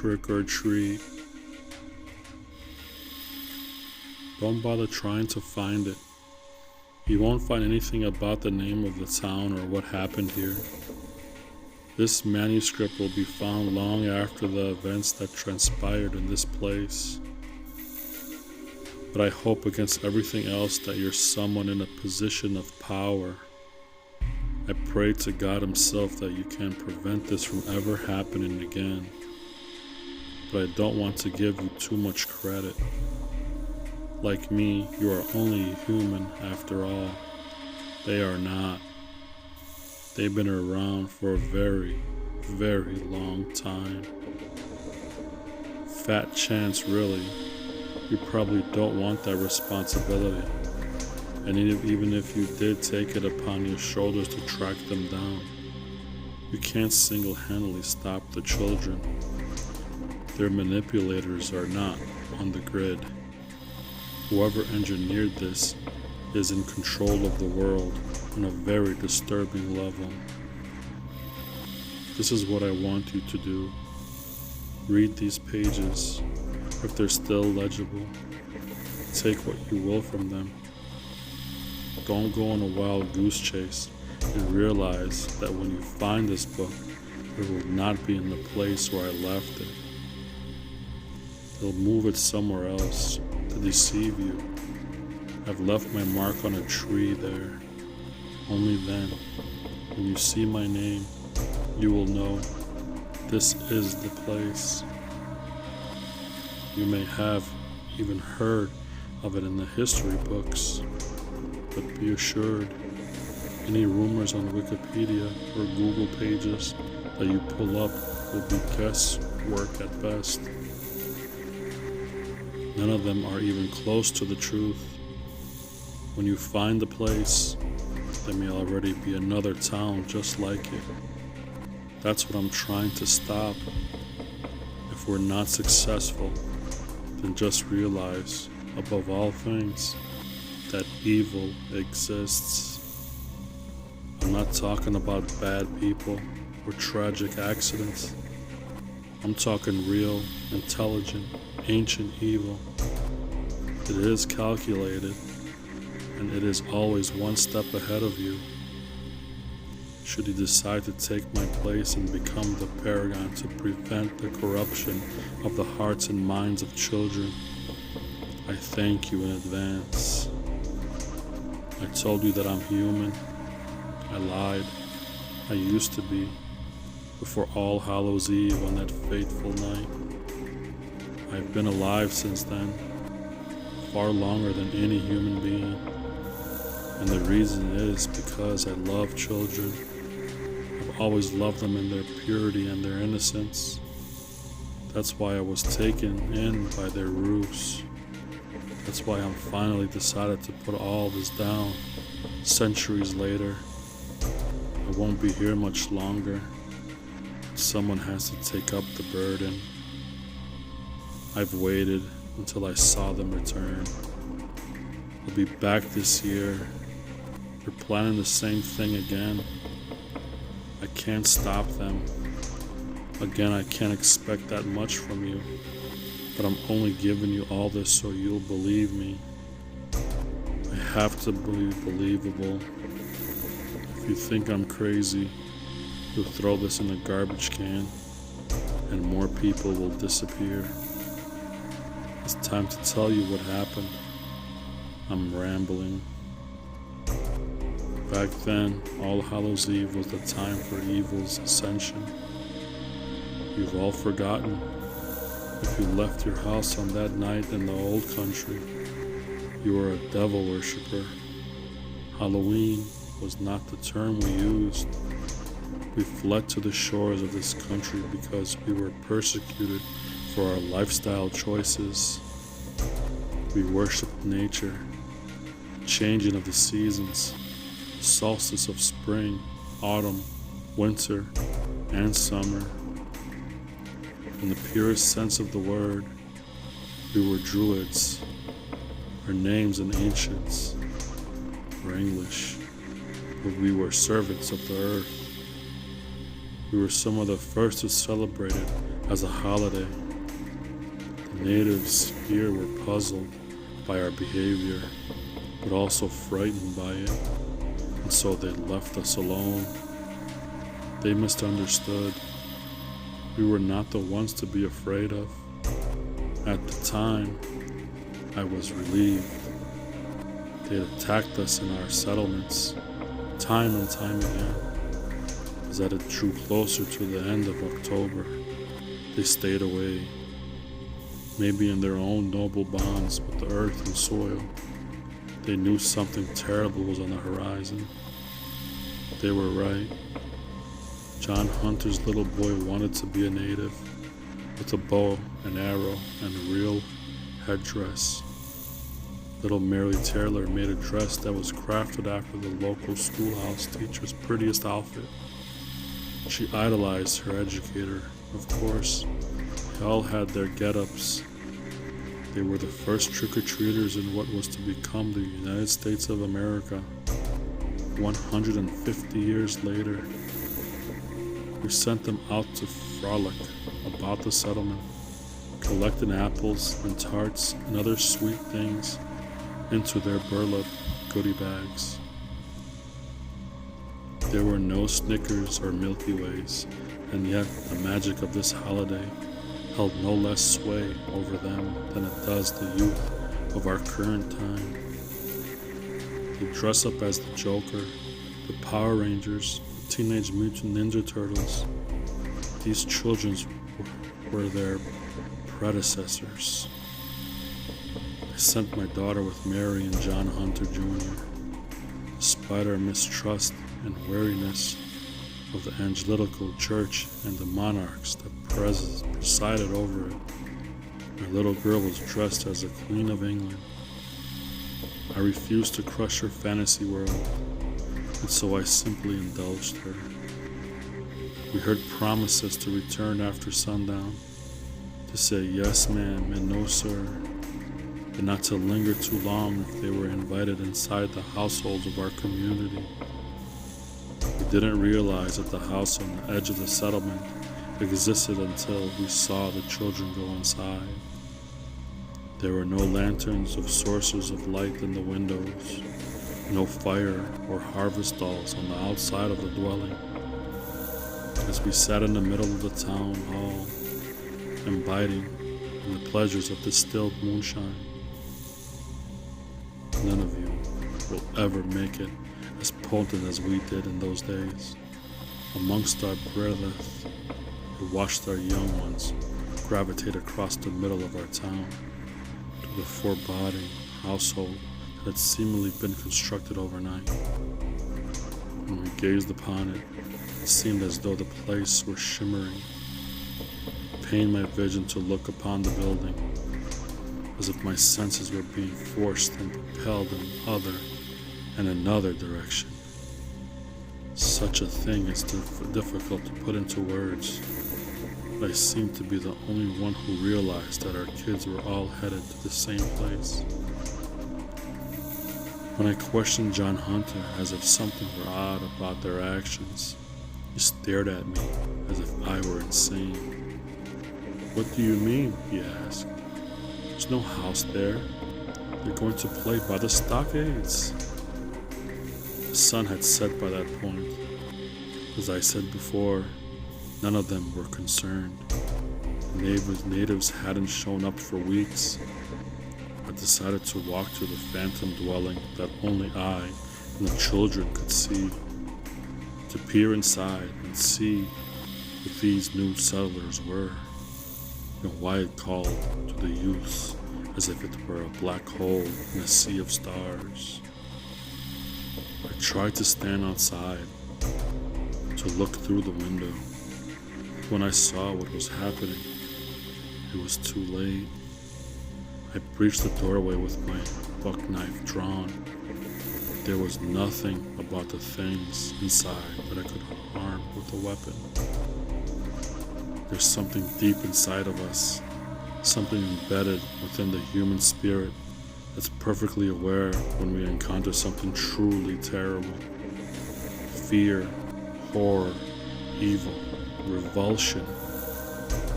trick or treat. Don't bother trying to find it. You won't find anything about the name of the town or what happened here. This manuscript will be found long after the events that transpired in this place. But I hope against everything else that you're someone in a position of power. I pray to God Himself that you can prevent this from ever happening again. But I don't want to give you too much credit. Like me, you are only a human after all. They are not. They've been around for a very, very long time. Fat chance, really. You probably don't want that responsibility. And even if you did take it upon your shoulders to track them down, you can't single-handedly stop the children. Their manipulators are not on the grid. Whoever engineered this is in control of the world on a very disturbing level. This is what I want you to do. Read these pages, if they're still legible. Take what you will from them. Don't go on a wild goose chase and realize that when you find this book, it will not be in the place where I left it. They'll move it somewhere else to deceive you. I've left my mark on a tree there. Only then, when you see my name, you will know this is the place. You may have even heard of it in the history books, but be assured, any rumors on Wikipedia or Google pages that you pull up will be guesswork at best. None of them are even close to the truth. When you find the place, there may already be another town just like it. That's what I'm trying to stop. If we're not successful, then just realize, above all things, that evil exists. I'm not talking about bad people or tragic accidents. I'm talking real, intelligent, ancient evil. It is calculated, and it is always one step ahead of you. Should you decide to take my place and become the paragon to prevent the corruption of the hearts and minds of children, I thank you in advance. I told you that I'm human. I lied. I used to be, before All Hallows Eve on that fateful night. I've been alive since then, far longer than any human being. And the reason is because I love children. I've always loved them in their purity and their innocence. That's why I was taken in by their ruse. That's why I'm finally decided to put all this down, centuries later. I won't be here much longer. Someone has to take up the burden. I've waited until I saw them return. They'll be back this year. They're planning the same thing again. I can't stop them. Again, I can't expect that much from you, but I'm only giving you all this so you'll believe me. I have to be believable. If you think I'm crazy, you'll throw this in a garbage can, and more people will disappear. It's time to tell you what happened. I'm rambling. Back then, All Hallows Eve was the time for evil's ascension. You've all forgotten. If you left your house on that night in the old country, you were a devil worshiper. Halloween was not the term we used. We fled to the shores of this country because we were persecuted for our lifestyle choices. We worshiped nature, changing of the seasons, solstice of spring, autumn, winter, and summer. In the purest sense of the word, we were druids. Our names in ancients were English, but we were servants of the earth. We were some of the first who celebrated as a holiday. The natives here were puzzled by our behavior, but also frightened by it, and so they left us alone. They misunderstood. We were not the ones to be afraid of. At the time, I was relieved. They had attacked us in our settlements, time and time again. As it drew closer to the end of October, they stayed away, maybe in their own noble bonds with the earth and soil. They knew something terrible was on the horizon. They were right. John Hunter's little boy wanted to be a native, with a bow, an arrow, and a real headdress. Little Mary Taylor made a dress that was crafted after the local schoolhouse teacher's prettiest outfit. She idolized her educator, of course. They all had their get-ups. They were the first trick-or-treaters in what was to become the United States of America. 150 years later, we sent them out to frolic about the settlement, collecting apples and tarts and other sweet things into their burlap goodie bags. There were no Snickers or Milky Ways, and yet the magic of this holiday held no less sway over them than it does the youth of our current time. They dress up as the Joker, the Power Rangers, the Teenage Mutant Ninja Turtles. These children were their predecessors. I sent my daughter with Mary and John Hunter Jr. Despite our mistrust and wariness of the Angelical Church and the monarchs that presided over it, my little girl was dressed as the Queen of England. I refused to crush her fantasy world, and so I simply indulged her. We heard promises to return after sundown, to say yes ma'am and no sir, and not to linger too long if they were invited inside the households of our community. We didn't realize that the house on the edge of the settlement existed until we saw the children go inside. There were no lanterns or sources of light in the windows, no fire or harvest dolls on the outside of the dwelling. As we sat in the middle of the town hall, imbibing in the pleasures of distilled moonshine, none of you will ever make it as potent as we did in those days. Amongst our breath, we watched our young ones gravitate across the middle of our town to the foreboding household that had seemingly been constructed overnight. When we gazed upon it, it seemed as though the place were shimmering. It pained my vision to look upon the building, as if my senses were being forced and propelled in another direction. Such a thing is difficult to put into words, but I seemed to be the only one who realized that our kids were all headed to the same place. When I questioned John Hunter as if something were odd about their actions, he stared at me as if I were insane. "What do you mean?" he asked. "There's no house there. They're going to play by the stockades." The sun had set by that point. As I said before, none of them were concerned. The natives hadn't shown up for weeks. I decided to walk to the phantom dwelling that only I and the children could see, to peer inside and see what these new settlers were, and why it called to the youths as if it were a black hole in a sea of stars. I tried to stand outside, to look through the window. When I saw what was happening, it was too late. I breached the doorway with my buck knife drawn. There was nothing about the things inside that I could harm with a weapon. There's something deep inside of us, something embedded within the human spirit that's perfectly aware when we encounter something truly terrible. Fear, horror, evil, revulsion.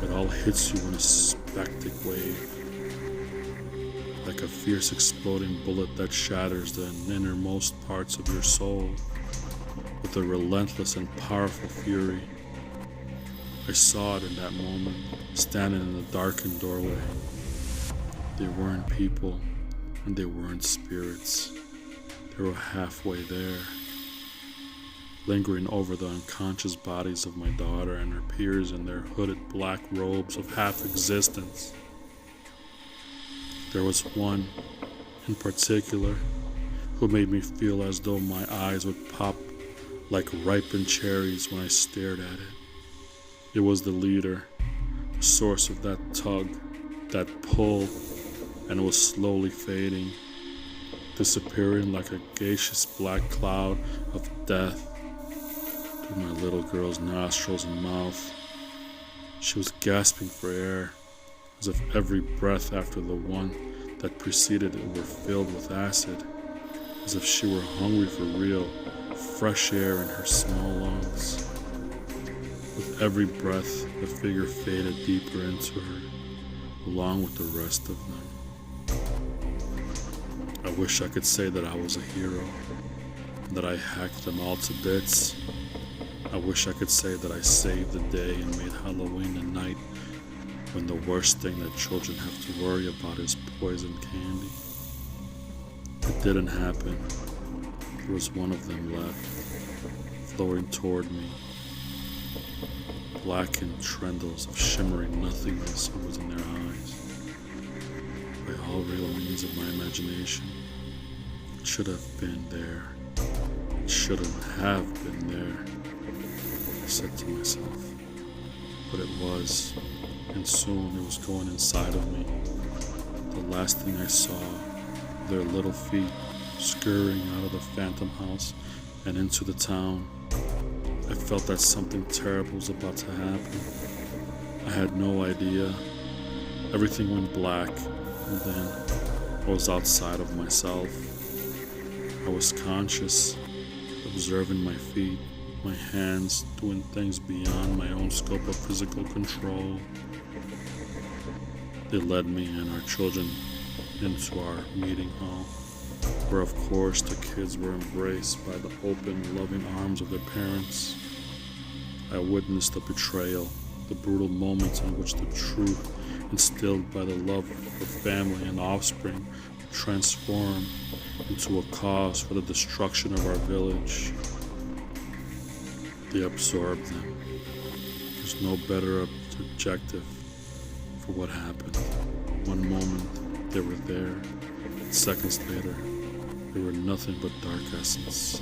It all hits you in a spectic wave, like a fierce exploding bullet that shatters the innermost parts of your soul with a relentless and powerful fury. I saw it in that moment, standing in the darkened doorway. They weren't people, and they weren't spirits. They were halfway there, lingering over the unconscious bodies of my daughter and her peers in their hooded black robes of half-existence. There was one, in particular, who made me feel as though my eyes would pop like ripened cherries when I stared at it. It was the leader, the source of that tug, that pull, and it was slowly fading, disappearing like a gaseous black cloud of death through my little girl's nostrils and mouth. She was gasping for air, as if every breath after the one that preceded it were filled with acid, as if she were hungry for real, fresh air in her small lungs. With every breath, the figure faded deeper into her, along with the rest of them. I wish I could say that I was a hero, and that I hacked them all to bits. I wish I could say that I saved the day and made Halloween a night when the worst thing that children have to worry about is poison candy. It didn't happen. There was one of them left, flowing toward me. Blackened trendles of shimmering nothingness was in their eyes. By all real means of my imagination, it should have been there. It shouldn't have been there, I said to myself. But it was, and soon it was going inside of me. The last thing I saw, their little feet scurrying out of the phantom house and into the town. I felt that something terrible was about to happen. I had no idea. Everything went black, and then I was outside of myself. I was conscious, observing my feet, my hands, doing things beyond my own scope of physical control. They led me and our children into our meeting hall, where of course the kids were embraced by the open, loving arms of their parents. I witnessed the betrayal, the brutal moments in which the truth instilled by the love for family and offspring would transform into a cause for the destruction of our village. They absorbed them. There's no better objective for what happened. One moment they were there, and seconds later they were nothing but dark essence,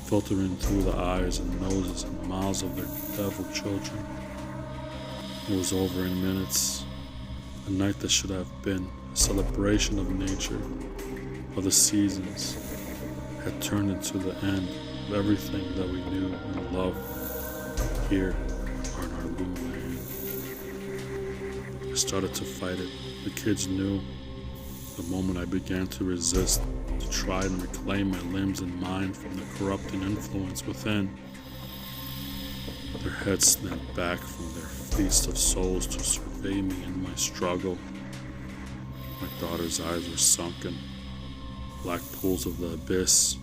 filtering through the eyes and noses and mouths of their devil children. It was over in minutes. A night that should have been a celebration of nature, of the seasons, had turned into the end of everything that we knew and loved here on our Loom land. I started to fight it. The kids knew. The moment I began to resist, to try and reclaim my limbs and mind from the corrupting influence within, their heads snapped back from their feast of souls to survey me in my struggle. My daughter's eyes were sunken, black pools of the abyss,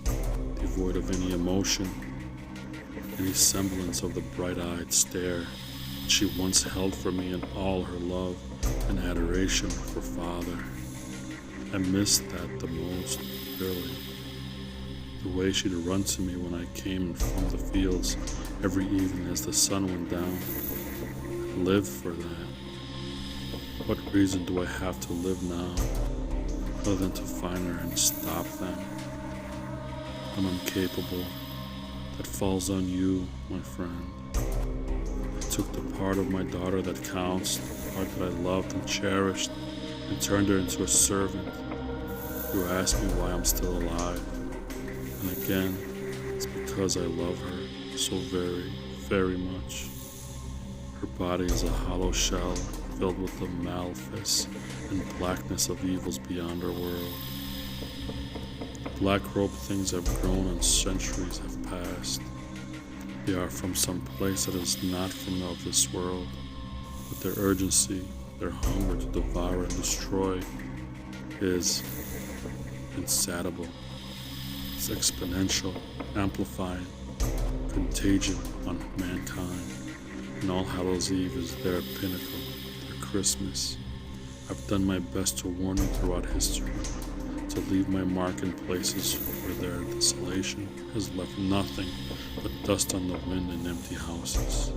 devoid of any emotion, any semblance of the bright-eyed stare she once held for me in all her love and adoration for Father. I missed that the most, really. The way she'd run to me when I came from the fields every evening as the sun went down. I lived for that. What reason do I have to live now, other than to find her and stop them? I'm incapable. That falls on you, my friend. I took the part of my daughter that counts, the part that I loved and cherished, and turned her into a servant. You ask me why I'm still alive. And again, it's because I love her so very, very much. Her body is a hollow shell filled with the malefice and blackness of evils beyond our world. Black-robed things have grown and centuries have passed. They are from some place that is not from of this world. but their urgency, their hunger to devour and destroy is insatiable. It's exponential, amplifying, contagion on mankind. And All Hallows Eve is their pinnacle, their Christmas. I've done my best to warn them throughout history, to leave my mark in places where their desolation has left nothing but dust on the wind and empty houses.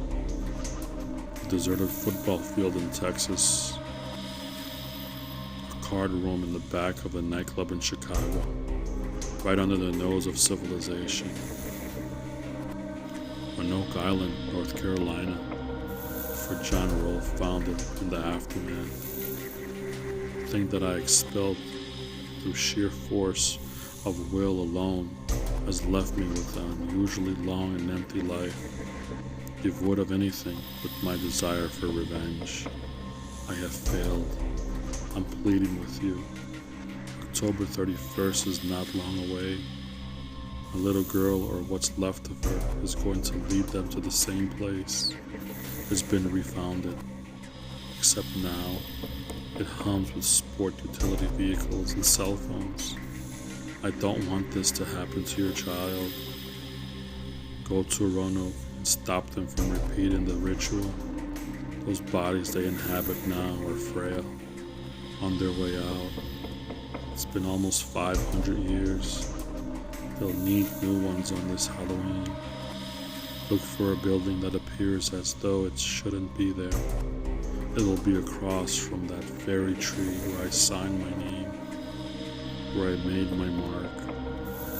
A deserted football field in Texas, a card room in the back of a nightclub in Chicago, right under the nose of civilization. On Oak Island, North Carolina, for John Rolfe found it in the aftermath. The thing that I expelled through sheer force of will alone has left me with an unusually long and empty life, devoid of anything but my desire for revenge. I have failed. I'm pleading with you. October 31st is not long away. A little girl, or what's left of her, is going to lead them to the same place. It's been refounded, except now it hums with sport utility vehicles and cell phones. I don't want this to happen to your child. Go to Roanoke and stop them from repeating the ritual. Those bodies they inhabit now are frail, on their way out. It's been almost 500 years. They'll need new ones on this Halloween. Look for a building that appears as though it shouldn't be there. It'll be across from that very tree where I signed my name, where I made my mark.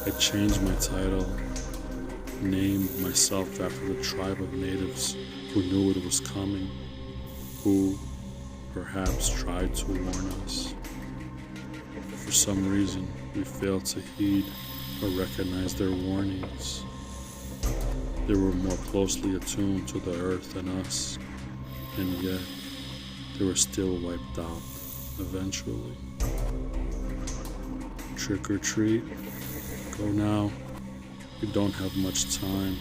I changed my title, named myself after the tribe of natives who knew it was coming, who perhaps tried to warn us. For some reason, we failed to heed or recognize their warnings. They were more closely attuned to the earth than us, and yet they were still wiped out eventually. Trick or treat, go now. We don't have much time.